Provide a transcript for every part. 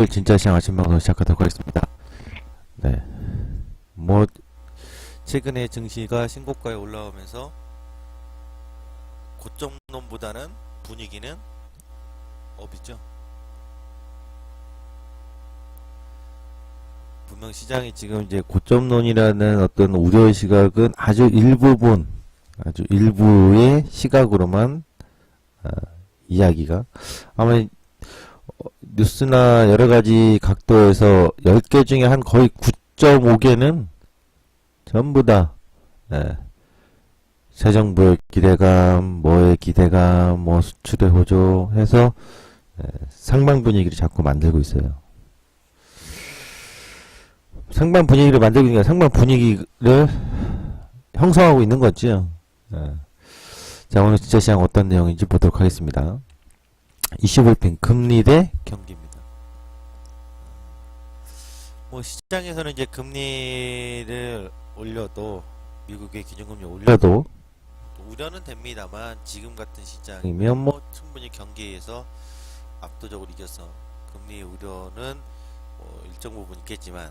진짜 시장 아침 방송 시작하도록 하겠습니다. 네. 뭐, 최근에 증시가 신고가에 올라오면서 고점론보다는 분위기는 업이죠. 분명 시장이 지금 이제 고점론이라는 어떤 우려의 시각은 아주 일부의 시각으로만 이야기가 아마 뉴스나 여러 가지 각도에서 10개 중에 한 거의 9.5개는 전부 다 새 정부의 기대감, 뭐의 기대감, 뭐 수출의 호조 해서 상방 분위기를 자꾸 만들고 있어요. 상방 분위기를 만들고 있는 게 상방 분위기를 형성하고 있는 거죠. 자, 오늘 진짜 시장 어떤 내용인지 보도록 하겠습니다. 이슈 브리핑 금리 대 경기입니다. 뭐 시장에서는 이제 금리를 올려도 미국의 기준금리 올려도 우려는 됩니다만 지금 같은 시장이면 뭐 충분히 경기에서 압도적으로 이겨서 금리 우려는 뭐 일정 부분 있겠지만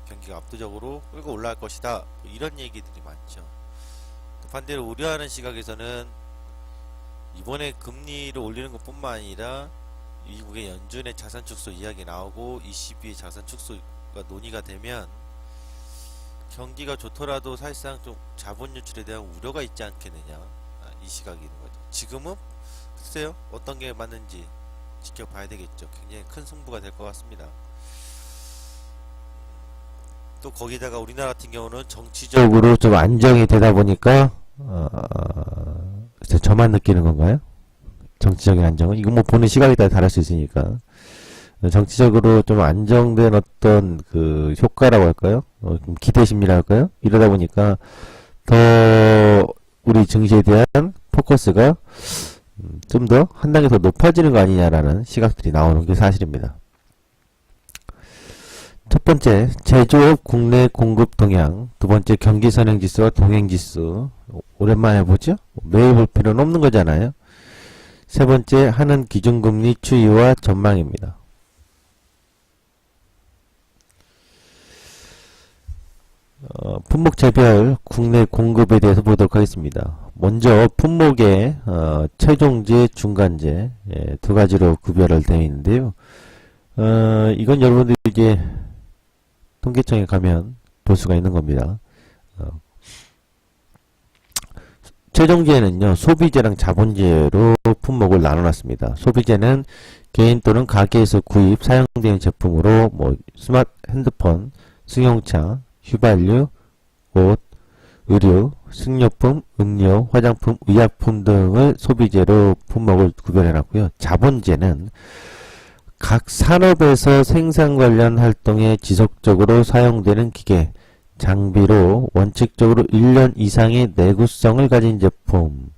경기가 압도적으로 끌고 올라갈 것이다 뭐 이런 얘기들이 많죠. 반대로 우려하는 시각에서는 이번에 금리를 올리는 것뿐만 아니라 미국의 연준의 자산 축소 이야기 나오고 ECB의 자산 축소가 논의가 되면 경기가 좋더라도 사실상 좀 자본 유출에 대한 우려가 있지 않겠느냐 이 시각이 있는 거죠. 지금은 글쎄요 어떤 게 맞는지 지켜봐야 되겠죠. 굉장히 큰 승부가 될 것 같습니다. 또 거기다가 우리나라 같은 경우는 정치적으로 좀 안정이 되다 보니까 저만 느끼는 건가요? 정치적인 안정은? 이건 뭐 보는 시각에 따라 다를 수 있으니까. 정치적으로 좀 안정된 어떤 그 효과라고 할까요? 기대심이라고 할까요? 이러다 보니까 더 우리 증시에 대한 포커스가 좀 더 한 단계 더 높아지는 거 아니냐라는 시각들이 나오는 게 사실입니다. 첫 번째, 제조업 국내 공급 동향. 두 번째, 경기 선행지수와 동행지수. 오랜만에 보죠? 매일 볼 필요는 없는 거잖아요. 세 번째, 하는 기준금리 추이와 전망입니다. 품목차별 국내 공급에 대해서 보도록 하겠습니다. 먼저 품목의 최종재, 중간재 두 가지로 구별을 되어 있는데요. 이건 여러분들이 이제 통계청에 가면 볼 수가 있는 겁니다. 최종재는요, 소비재랑 자본재로 품목을 나눠놨습니다. 소비재는 개인 또는 가게에서 구입, 사용되는 제품으로 뭐 스마트 핸드폰, 승용차, 휘발유, 옷, 의류, 식료품, 음료, 화장품, 의약품 등을 소비재로 품목을 구별해놨고요. 자본재는 각 산업에서 생산 관련 활동에 지속적으로 사용되는 기계, 장비로 원칙적으로 1년 이상의 내구성을 가진 제품,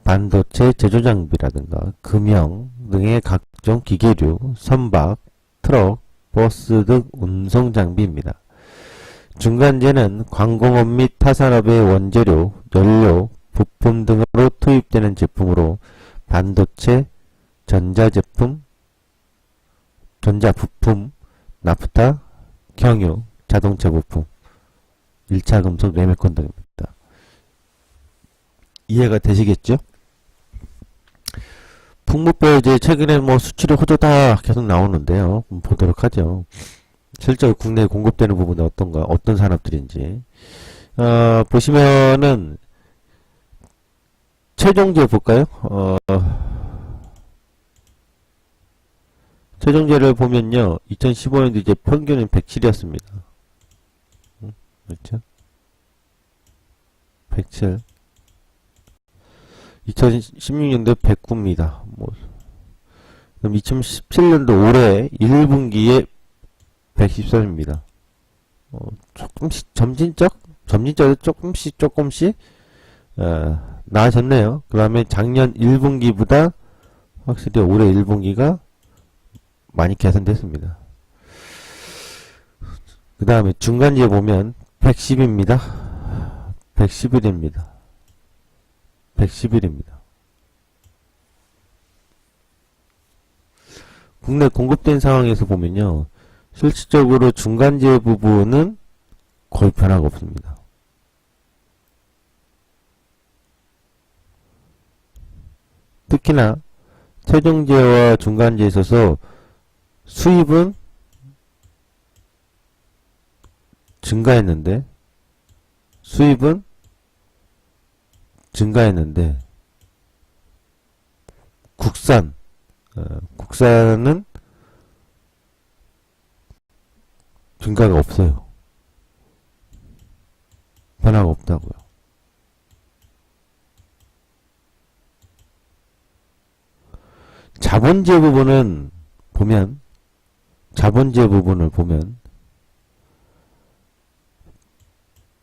반도체 제조 장비라든가 금형 등의 각종 기계류, 선박, 트럭, 버스 등 운송 장비입니다. 중간재는 광공업 및 타산업의 원재료, 연료, 부품 등으로 투입되는 제품으로 반도체, 전자제품, 전자부품, 나프타, 경유, 자동차 부품, 1차 금속, 레메콘 등입니다. 이해가 되시겠죠? 풍무뼈 이제 최근에 뭐 수출의 호조다 계속 나오는데요. 보도록 하죠. 실제로 국내에 공급되는 부분은 어떤가, 어떤 산업들인지. 보시면은, 최종재 볼까요? 최종재를 보면요, 2015년도 이제 평균은 107이었습니다. 그렇죠? 107. 2016년도 109입니다. 뭐, 그럼 2017년도 올해 1분기에 113입니다. 조금씩 점진적으로 조금씩 나아졌네요. 그 다음에 작년 1분기보다 확실히 올해 1분기가 많이 개선됐습니다. 그 다음에 중간지에 보면 110입니다. 111입니다. 111입니다. 국내 공급된 상황에서 보면요. 실질적으로 중간재 부분은 거의 변화가 없습니다. 특히나 최종재와 중간재에 있어서 수입은 증가했는데 국산은 증가가 없어요. 변화가 없다고요. 자본재 부분을 보면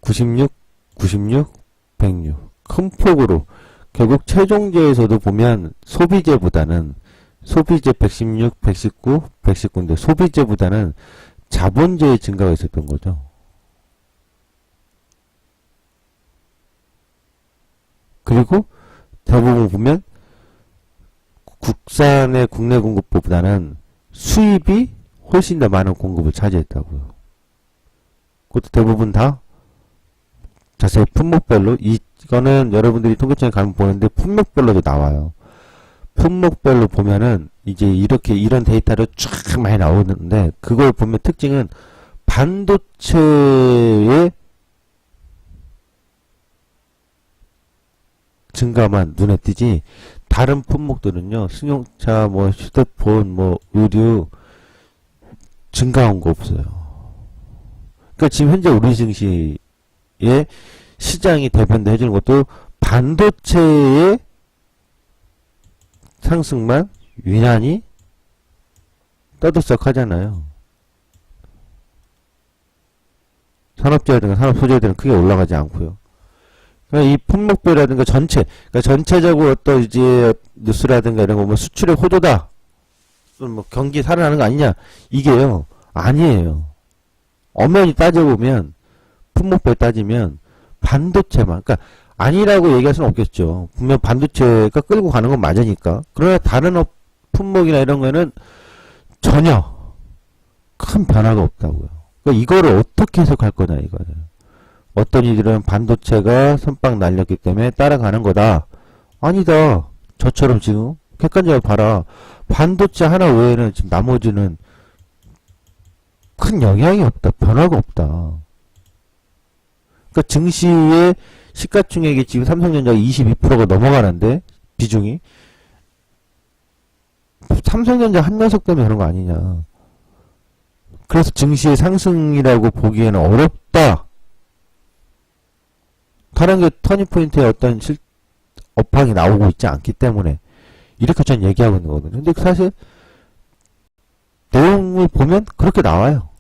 96, 106 큰 폭으로 결국 최종재에서도 보면 소비재보다는 소비재 116, 119인데 소비재보다는 자본재의 증가가 있었던 거죠. 그리고 대부분 보면 국산의 국내 공급보다는 수입이 훨씬 더 많은 공급을 차지했다고요. 그것도 대부분 다 자세히 품목별로 이거는 여러분들이 통계청에 가면 보는데 품목별로도 나와요. 품목별로 보면은 이제 이렇게 이런 데이터를 쫙 많이 나오는데 그걸 보면 특징은 반도체의 증가만 눈에 띄지 다른 품목들은요. 승용차, 뭐 휴대폰, 뭐 의류 증가한 거 없어요. 그러니까 지금 현재 우리 증시의 시장이 대변도 해주는 것도 반도체의 상승만 유난히 떠들썩하잖아요. 산업재라든가 산업소재들은 크게 올라가지 않고요. 그러니까 이 품목별이라든가 그러니까 전체적으로 어떤 이제 뉴스라든가 이런 거 보면 수출의 호조다. 뭐 경기 살아나는 거 아니냐? 이게요. 아니에요. 엄연히 따져보면 품목별 따지면 반도체만, 그러니까 아니라고 얘기할 수는 없겠죠. 분명 반도체가 끌고 가는 건 맞으니까. 그러나 다른 품목이나 이런 거는 전혀 큰 변화가 없다고요. 그러니까 이거를 어떻게 해석할 거냐 이거예요. 어떤 이들은 반도체가 선빵 날렸기 때문에 따라가는 거다. 아니다. 저처럼 지금 객관적으로 봐라. 반도체 하나 외에는 지금 나머지는 큰 영향이 없다. 변화가 없다. 그러니까 증시의 시가총액이 지금 삼성전자가 22%가 넘어가는데 비중이 삼성전자 한 녀석 때문에 그런 거 아니냐. 그래서 증시의 상승이라고 보기에는 어렵다. 다른 게 터닝포인트에 어떤 업황이 나오고 있지 않기 때문에 이렇게 전 얘기하고 있는 거거든요. 근데 사실 내용을 보면 그렇게 나와요.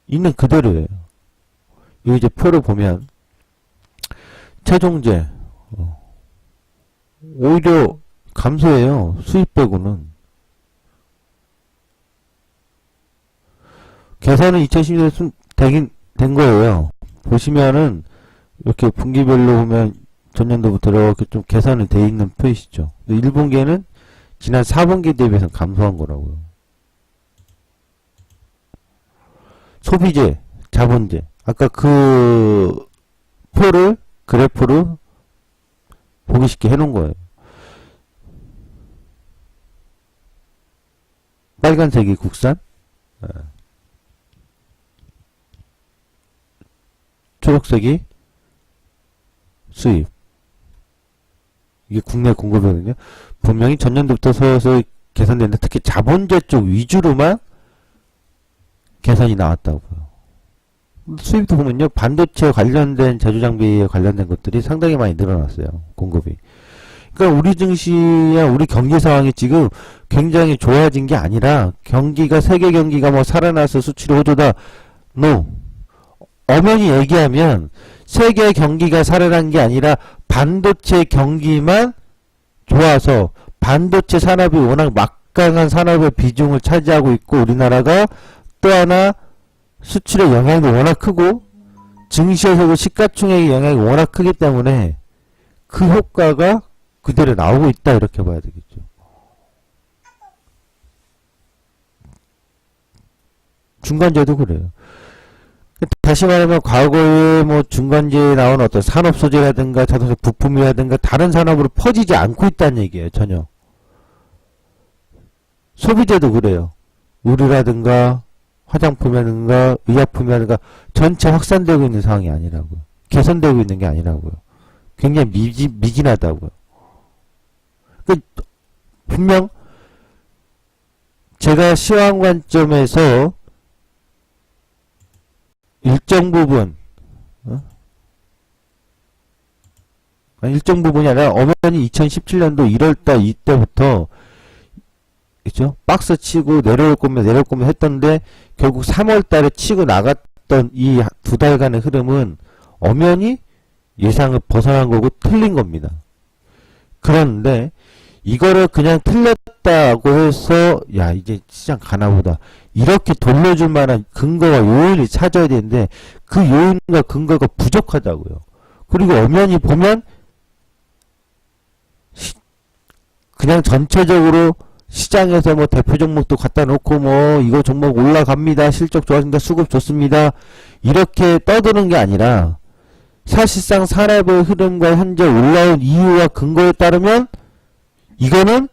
있는 그대로예요. 이 이제 표를 보면 최종재 오히려 감소해요. 수입 빼고는. 계산은 2016년에 된 거예요. 보시면은 이렇게 분기별로 보면 전년도부터 이렇게 좀 계산이 돼 있는 표시죠. 1분기에는 지난 4분기 대비해서 감소한 거라고요. 소비재, 자본재. 아까 그 표를 그래프로 보기 쉽게 해놓은 거예요. 빨간색이 국산, 초록색이 수입. 이게 국내 공급이거든요. 분명히 전년도부터 서서히 개선되는데 특히 자본재 쪽 위주로만 개선이 나왔다고요. 수입도 보면요. 반도체 관련된 제조장비에 관련된 것들이 상당히 많이 늘어났어요. 공급이. 그러니까 우리 증시야 우리 경기 상황이 지금 굉장히 좋아진 게 아니라 경기가 세계 경기가 뭐 살아나서 수출이 호조다. No. 엄연히 얘기하면 세계 경기가 살아난 게 아니라 반도체 경기만 좋아서 반도체 산업이 워낙 막강한 산업의 비중을 차지하고 있고 우리나라가 또 하나 수출의 영향도 워낙 크고 증시에서도 시가총액의 영향이 워낙 크기 때문에 그 효과가 그대로 나오고 있다 이렇게 봐야 되겠죠. 중간재도 그래요. 다시 말하면 과거에 뭐 중간재에 나온 어떤 산업 소재라든가 자동차 부품이라든가 다른 산업으로 퍼지지 않고 있다는 얘기예요. 전혀. 소비재도 그래요. 의류라든가 화장품이라든가 의약품이라든가 전체 확산되고 있는 상황이 아니라고요. 개선되고 있는 게 아니라고요. 굉장히 미진하다고요. 분명 제가 시황 관점에서 일정 부분 일정 부분이 아니라 엄연히 2017년도 1월달 이때부터 그죠? 박스 치고 내려올 거면 했던데 결국 3월달에 치고 나갔던 이 두 달간의 흐름은 엄연히 예상을 벗어난 거고 틀린 겁니다. 그런데 이거를 그냥 틀렸다고 해서 야 이제 시장 가나보다 이렇게 돌려줄 만한 근거와 요인을 찾아야 되는데 그 요인과 근거가 부족하다고요. 그리고 엄연히 보면 그냥 전체적으로 시장에서 뭐 대표 종목도 갖다 놓고 뭐 이거 종목 올라갑니다. 실적 좋아진다. 수급 좋습니다. 이렇게 떠드는 게 아니라 사실상 산업의 흐름과 현재 올라온 이유와 근거에 따르면 이거는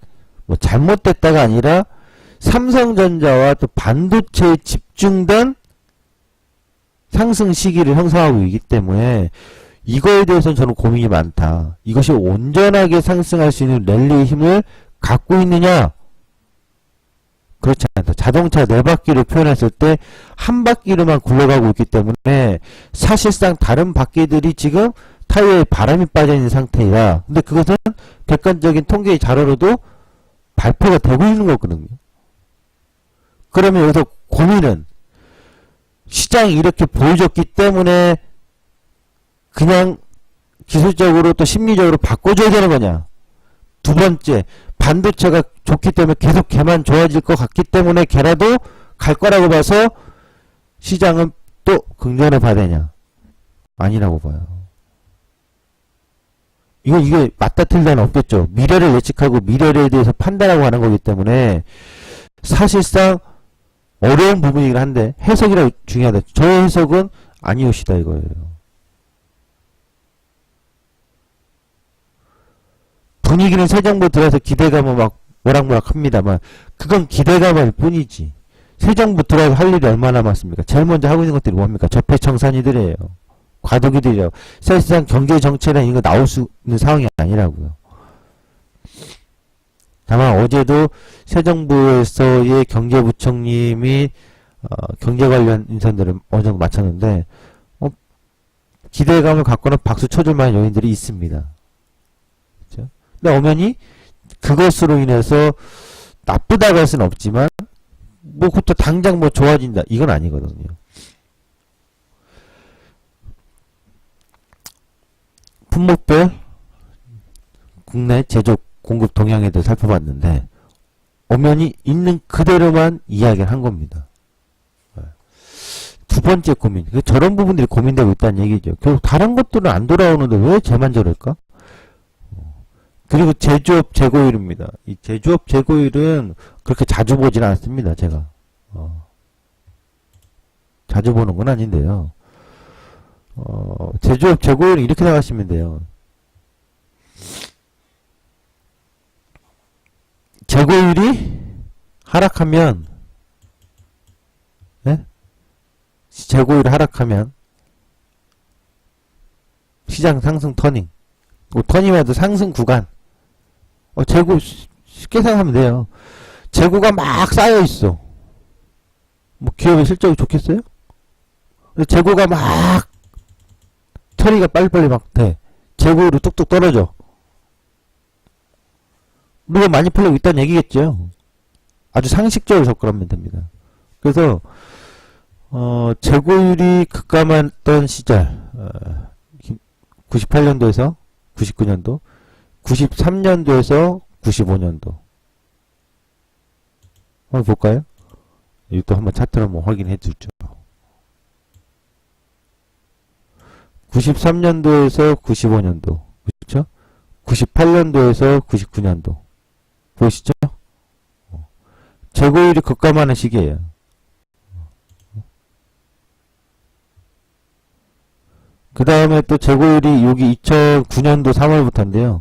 뭐 잘못됐다가 아니라 삼성전자와 또 반도체에 집중된 상승 시기를 형성하고 있기 때문에 이거에 대해서는 저는 고민이 많다. 이것이 온전하게 상승할 수 있는 랠리의 힘을 갖고 있느냐? 그렇지 않다. 자동차 네 바퀴를 표현했을 때 한 바퀴로만 굴러가고 있기 때문에 사실상 다른 바퀴들이 지금 타이어에 바람이 빠져 있는 상태이다. 근데 그것은 객관적인 통계의 자료로도 발표가 되고 있는 거거든요. 그러면 여기서 고민은 시장이 이렇게 보여줬기 때문에 그냥 기술적으로 또 심리적으로 바꿔줘야 되는 거냐. 두 번째, 반도체가 좋기 때문에 계속 걔만 좋아질 것 같기 때문에 걔라도 갈 거라고 봐서 시장은 또 긍정을 봐야 되냐. 아니라고 봐요. 이게 맞다 틀리다는 없겠죠. 미래를 예측하고 미래에 대해서 판단하고 하는 거기 때문에 사실상 어려운 부분이긴 한데 해석이라 중요하다. 저의 해석은 아니오시다 이거예요. 분위기는 새 정부 들어서 기대감은 막 모락모락합니다만 그건 기대감일 뿐이지. 새 정부 들어서 할 일이 얼마나 많습니까? 제일 먼저 하고 있는 것들이 뭡니까? 적폐청산이들이에요. 과도기들이요. 사실상 경제 정책이라는 이거 나올 수 있는 상황이 아니라고요. 다만 어제도 새 정부에서의 경제부총님이 경제 관련 인사들을 어느 정도 마쳤는데 기대감을 갖고는 박수 쳐줄 만한 요인들이 있습니다. 그렇죠? 근데 엄연히 그것으로 인해서 나쁘다고 할 수는 없지만 뭐 그것도 당장 뭐 좋아진다 이건 아니거든요. 품목별 국내 제조 공급 동향에 대해 살펴봤는데 엄연히 있는 그대로만 이야기를 한 겁니다. 두 번째 고민, 저런 부분들이 고민되고 있다는 얘기죠. 결국 다른 것들은 안 돌아오는데 왜 쟤만 저럴까? 그리고 제조업 재고율입니다. 이 제조업 재고율은 그렇게 자주 보지는 않습니다. 제가 자주 보는 건 아닌데요. 제조업 재고율은 이렇게 나가시면 돼요. 재고율이 하락하면 네? 재고율이 하락하면 시장 상승 터닝 터닝이라도 상승 구간 재고 쉽게 생각하면 돼요. 재고가 막 쌓여있어. 뭐 기업의 실적이 좋겠어요? 근데 재고가 막 처리가 빨리빨리 막 돼. 재고율이 뚝뚝 떨어져. 물론 많이 팔리고 있다는 얘기겠죠. 아주 상식적으로 접근하면 됩니다. 그래서 재고율이 급감했던 시절 98년도에서 99년도 93년도에서 95년도 한번 볼까요? 이것도 한번 차트를 한번 확인해 주죠. 93년도에서 95년도 그렇죠? 98년도에서 99년도 보이시죠? 재고율이 급감하는 시기예요. 그 다음에 또 재고율이 여기 2009년도 3월부터인데요.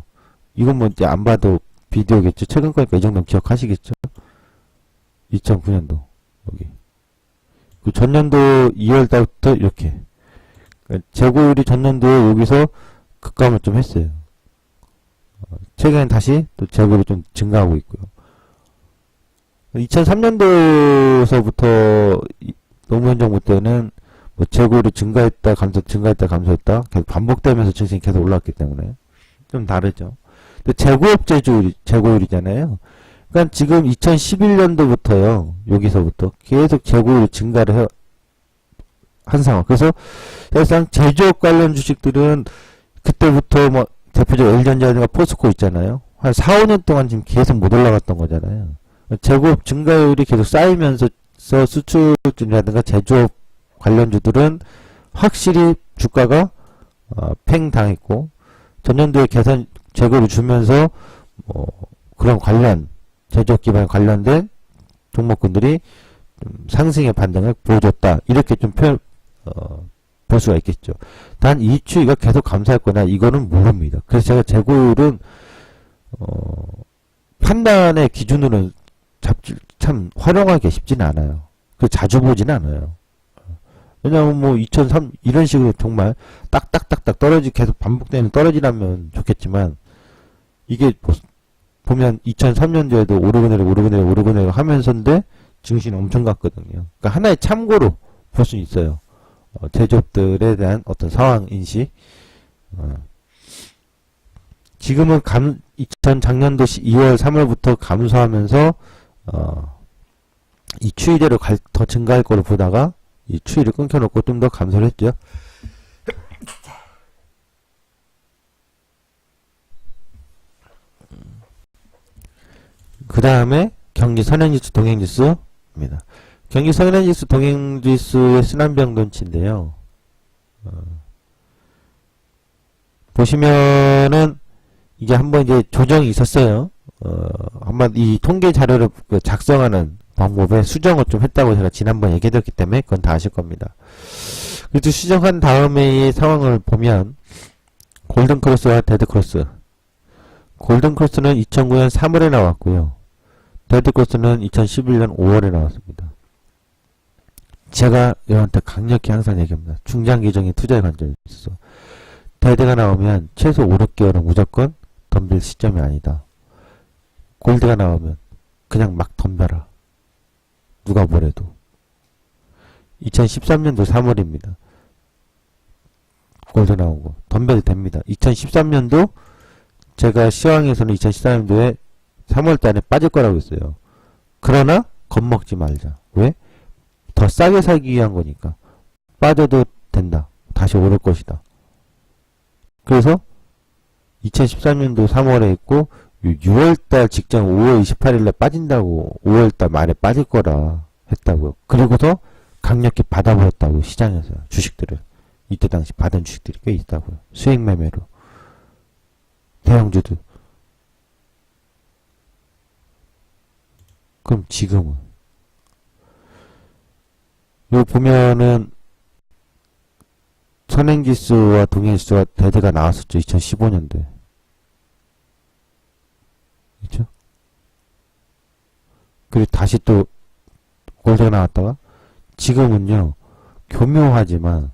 이건 뭐 이제 안 봐도 비디오겠죠. 최근 거니까 이 정도는 기억하시겠죠. 2009년도 여기 그 전년도 2월 달부터 이렇게 재고율이 전년도에 여기서 급감을 좀 했어요. 최근엔 다시 또 재고율이 좀 증가하고 있고요. 2003년도서부터 노무현 정부 때는 뭐 재고율이 증가했다 감소했다 계속 반복되면서 증시는 계속 올라왔기 때문에 좀 다르죠. 근데 재고업 재고율이잖아요. 그러니까 지금 2011년도부터요. 여기서부터 계속 재고율이 증가를 한 상황. 그래서 사실상 제조업 관련 주식들은 그때부터 뭐 대표적으로 LG전자라든가 포스코 있잖아요. 한 4, 5년 동안 지금 계속 못 올라갔던 거잖아요. 재고업 증가율이 계속 쌓이면서 수출이라든가 제조업 관련주들은 확실히 주가가 팽당했고 전년도에 개선 재고를 주면서 그런 관련 제조업 기반 관련된 종목군들이 좀 상승의 반등을 보여줬다. 이렇게 좀 볼 수가 있겠죠. 단 이 추이가 계속 감소할 거냐 이거는 모릅니다. 그래서 제가 재고율은 판단의 기준으로는 참 활용하기 쉽지는 않아요. 그 자주 보지는 않아요. 왜냐하면 뭐 2003 이런 식으로 정말 딱딱딱딱 계속 반복되는 떨어지라면 좋겠지만 이게 보면 2003년도에도 오르고 내려 하면서인데 증시는 엄청 갔거든요. 그러니까 하나의 참고로 볼 수 있어요. 제조업들에 대한 어떤 상황 인식. 지금은 작년도 2월 3월부터 감소하면서 이 추이대로 더 증가할 거를 보다가 이 추이를 끊겨놓고 좀 더 감소를 했죠. 그 다음에 경기 선행지수 동행지수입니다. 경기 선행지수 동행지수의 순환변동치인데요. 보시면은 이게 한번 이제 조정이 있었어요. 한번 이 통계 자료를 작성하는 방법에 수정을 좀 했다고 제가 지난번 얘기해드렸기 때문에 그건 다 아실 겁니다. 그래도 수정한 다음에의 상황을 보면 골든크로스와 데드크로스. 골든크로스는 2009년 3월에 나왔고요. 데드크로스는 2011년 5월에 나왔습니다. 제가 여러분한테 강력히 항상 얘기합니다. 중장기적인 투자의 관점이 있어. 데드가 나오면 최소 5, 6개월은 무조건 덤빌 시점이 아니다. 골드가 나오면 그냥 막 덤벼라. 누가 뭐래도. 2013년도 3월입니다. 골드 나오고 덤벼도 됩니다. 2013년도 제가 시황에서는 2013년도에 3월달에 빠질 거라고 했어요. 그러나 겁먹지 말자. 왜? 더 싸게 사기 위한 거니까. 빠져도 된다. 다시 오를 것이다. 그래서 2013년도 3월에 했고 6월달 직전 5월 28일에 빠진다고 5월달 말에 빠질 거라 했다고요. 그리고서 강력히 받아버렸다고 시장에서 주식들을. 이때 당시 받은 주식들이 꽤 있다고요. 수익 매매로. 대형주도. 그럼 지금은 여기 보면은 선행지수와 동행지수와 대대가 나왔었죠. 2015년도에. 그렇죠? 그리고 다시 또 골드가 나왔다가 지금은요. 교묘하지만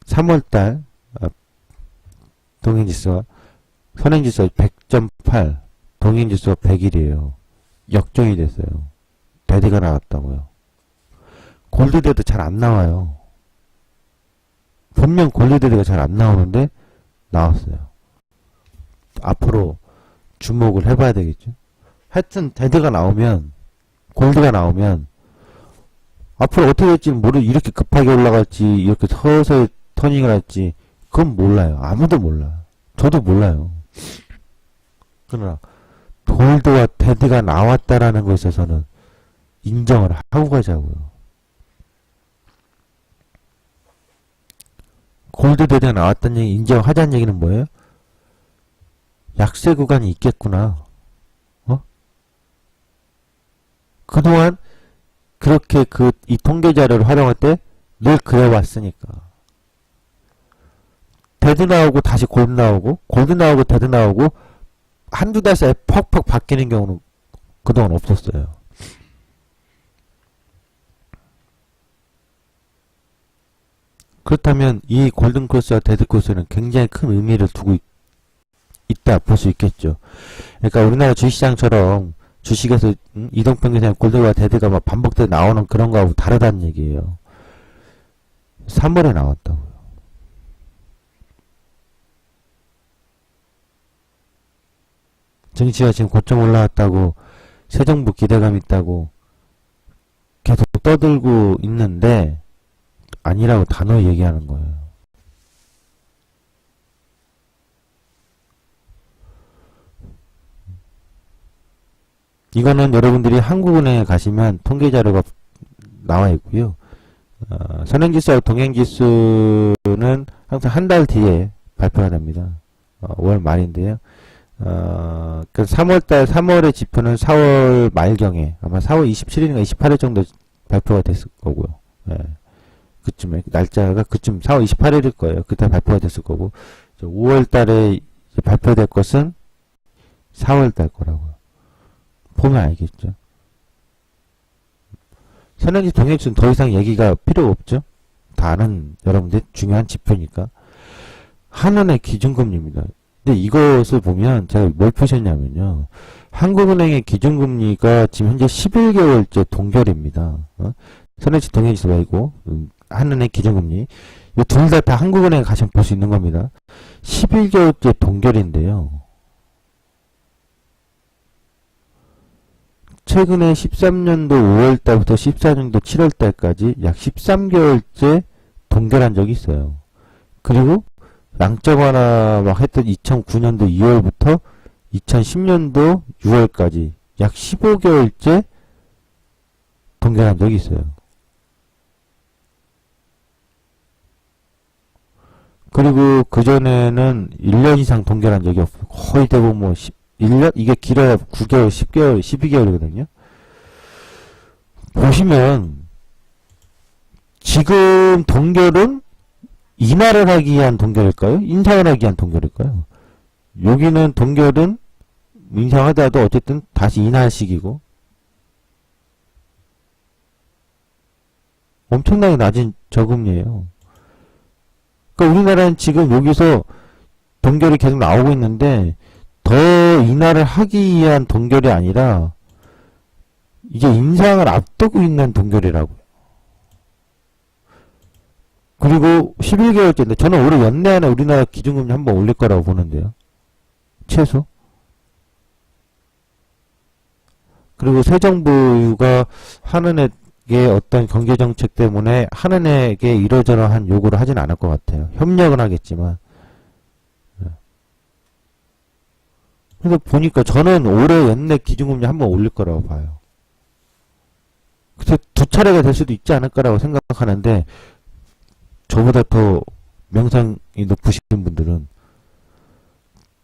3월달 동행지수와 선행지수가 100.8 동행지수가 100일이에요. 역전이 됐어요. 대대가 나왔다고요. 골드대도 잘 안 나와요. 분명 골드대가 잘 안 나오는데 나왔어요. 앞으로 주목을 해봐야 되겠죠. 하여튼 대대가 나오면 골드가 나오면 앞으로 어떻게 될지는 이렇게 급하게 올라갈지 이렇게 서서히 터닝을 할지 그건 몰라요. 아무도 몰라요. 저도 몰라요. 그러나 골드와 데드가 나왔다라는 것에 있어서는 인정을 하고 가자고요. 골드 데드가 나왔다는 얘기 인정하자는 얘기는 뭐예요? 약세 구간이 있겠구나. 그동안 그렇게 이 통계 자료를 활용할 때 늘 그래왔으니까. 데드 나오고 다시 골드 나오고 골드 나오고 데드 나오고 한두 달 사이에 퍽퍽 바뀌는 경우는 그동안 없었어요. 그렇다면 이 골든 크로스와 데드 크로스는 굉장히 큰 의미를 두고 있다 볼 수 있겠죠. 그러니까 우리나라 주식시장처럼 주식에서 이동평균線골드와 데드가 막 반복돼 나오는 그런 거하고 다르다는 얘기예요. 3월에 나왔다고요. 증시가 지금 고점 올라왔다고 새 정부 기대감 있다고 계속 떠들고 있는데 아니라고 단호히 얘기하는 거예요. 이거는 여러분들이 한국은행에 가시면 통계 자료가 나와 있고요. 선행지수하고 동행지수는 항상 한 달 뒤에 발표가 됩니다. 5월 말인데요. 그 3월의 지표는 4월 말경에 아마 4월 27일인가 28일 정도 발표가 됐을 거고요. 예. 그쯤에 날짜가 그쯤 4월 28일일 거예요. 그때 발표가 됐을 거고 5월 달에 발표될 것은 4월 달 거라고요. 보면 알겠죠. 선행지수 동행지수는 더 이상 얘기가 필요 없죠. 다 아는 여러분들 중요한 지표니까. 한은의 기준금리입니다. 근데 이것을 보면 제가 뭘 표시했냐면요. 한국은행의 기준금리가 지금 현재 11개월째 동결입니다. 선행지수 동행지수 말고 한은의 기준금리 이 둘 다 한국은행에 가시면 볼 수 있는 겁니다. 11개월째 동결인데요. 최근에 13년도 5월달부터 14년도 7월달까지 약 13개월째 동결한 적이 있어요. 그리고 양적 완화 막 했던 2009년도 2월부터 2010년도 6월까지 약 15개월째 동결한 적이 있어요. 그리고 그전에는 1년 이상 동결한 적이 없어요. 거의 대부분 뭐 1년? 이게 길어야 9개월, 10개월, 12개월이거든요. 보시면 지금 동결은 인하를 하기 위한 동결일까요? 인상을 하기 위한 동결일까요? 여기는 동결은 인상하더라도 어쨌든 다시 인하식이고 엄청나게 낮은 저금리예요. 그러니까 우리나라는 지금 여기서 동결이 계속 나오고 있는데 더 인하를 하기 위한 동결이 아니라 이제 인상을 앞두고 있는 동결이라고요. 그리고 11개월째인데 저는 올해 연내 안에 우리나라 기준금리 한번 올릴 거라고 보는데요. 최소. 그리고 새 정부가 한은에게 어떤 경제정책 때문에 한은에게 이러저러한 요구를 하진 않을 것 같아요. 협력은 하겠지만. 그래서 보니까 저는 올해 연내 기준금리 한번 올릴 거라고 봐요. 그래서 두 차례가 될 수도 있지 않을까라고 생각하는데 저보다 더 명상이 높으신 분들은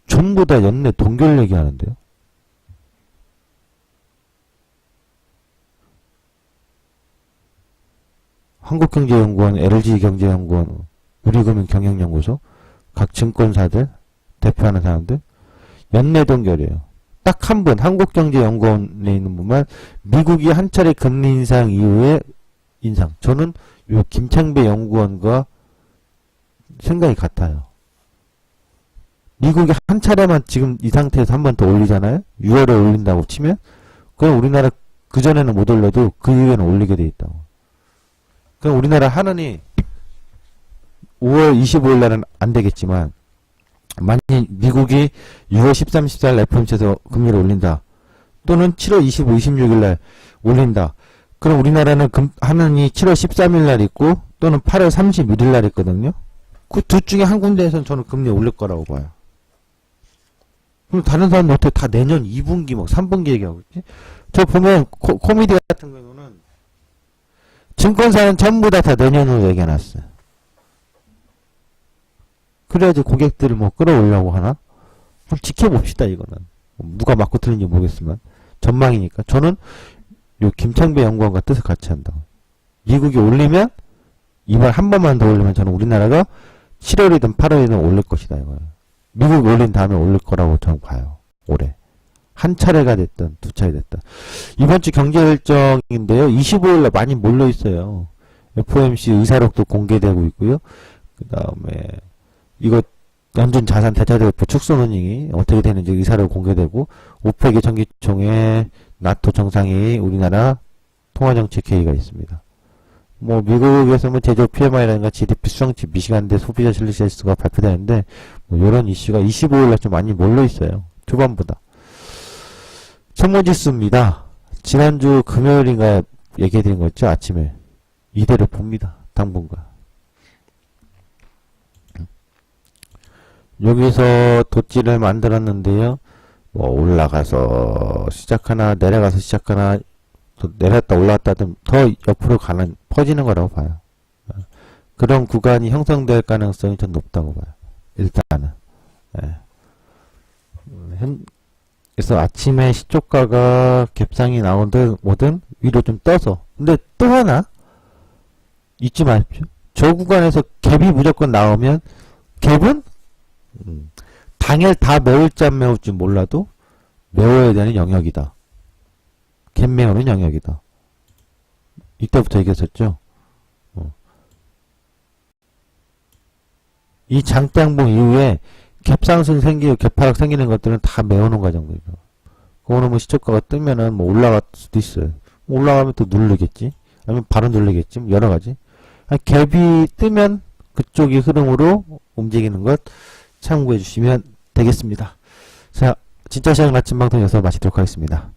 전부 다 연내 동결 얘기하는데요. 한국경제연구원, LG경제연구원, 우리금융경영연구소, 각 증권사들, 대표하는 사람들 연내 동결이에요. 딱 한 분, 한국경제연구원에 있는 분만 미국이 한 차례 금리 인상 이후에 인상. 저는 요 김창배 연구원과 생각이 같아요. 미국이 한 차례만 지금 이 상태에서 한 번 더 올리잖아요. 6월에 올린다고 치면 그럼 우리나라 그전에는 못 올려도 그 이후에는 올리게 돼 있다고. 그럼 우리나라 한은이 5월 25일 날은 안 되겠지만 만약 미국이 6월 13, 14일 FOMC에서 금리를 올린다. 또는 7월 25, 26일 날 올린다. 그럼 우리나라는 한은이 7월 13일 날 있고 또는 8월 31일 날 있거든요. 그 둘 중에 한 군데에서는 저는 금리 올릴 거라고 봐요. 그럼 다른 사람은 어떻게 다 내년 2분기 막 3분기 얘기하고 있지? 저 보면 코미디 같은 경우는 증권사는 전부 다 내년으로 얘기해놨어요. 그래야지 고객들을 뭐 끌어올려고 하나? 좀 지켜봅시다, 이거는. 누가 맞고 틀린지 모르겠지만. 전망이니까. 저는 요 김창배 연구원과 뜻을 같이 한다. 미국이 올리면 이번 한 번만 더 올리면 저는 우리나라가 7월이든 8월이든 올릴 것이다 이거예요. 미국 올린 다음에 올릴 거라고 저는 봐요. 올해. 한 차례가 됐든 두 차례 됐든. 이번 주 경제 일정인데요. 25일날 많이 몰려 있어요. FOMC 의사록도 공개되고 있고요. 그 다음에 이거 연준 자산 대자대표 축소 논의가 어떻게 되는지 의사록 공개되고 오펙의 정기총회 나토 정상회의 우리나라 통화정책회의가 있습니다. 뭐 미국에서 뭐 제조업 PMI라든가 GDP 수정치 미시간대 소비자 실리세스가 발표되는데 뭐 이런 이슈가 25일날 좀 많이 몰려 있어요. 초반보다. 선물지수입니다. 지난주 금요일인가 얘기해드린 거 있죠? 아침에. 이대로 봅니다. 당분간. 여기서 돛지를 만들었는데요. 뭐 올라가서 시작하나 내려가서 시작하나 또 내렸다 올라갔다 하든 더 옆으로 가는 퍼지는 거라고 봐요. 그런 구간이 형성될 가능성이 좀 높다고 봐요. 일단은. 예. 그래서 아침에 시초가가 갭상이 나오든 뭐든 위로 좀 떠서 근데 또 하나 잊지 마십시오. 저 구간에서 갭이 무조건 나오면 갭은 당일 다 메울지 안 메울지 몰라도 메워야 되는 영역이다. 갭 메우는 영역이다. 이때부터 얘기했었죠. 이 장대양봉 이후에 갭상승 생기고 갭하락 생기는 것들은 다 메우는 과정들이죠. 그거는 뭐 시초가가 뜨면은 뭐 올라갈 수도 있어요. 올라가면 또 누르겠지. 아니면 바로 누르겠지. 뭐 여러 가지. 갭이 뜨면 그쪽이 흐름으로 움직이는 것 참고해 주시면 되겠습니다. 자, 진짜 시장 아침 방송 여기서 마치도록 하겠습니다.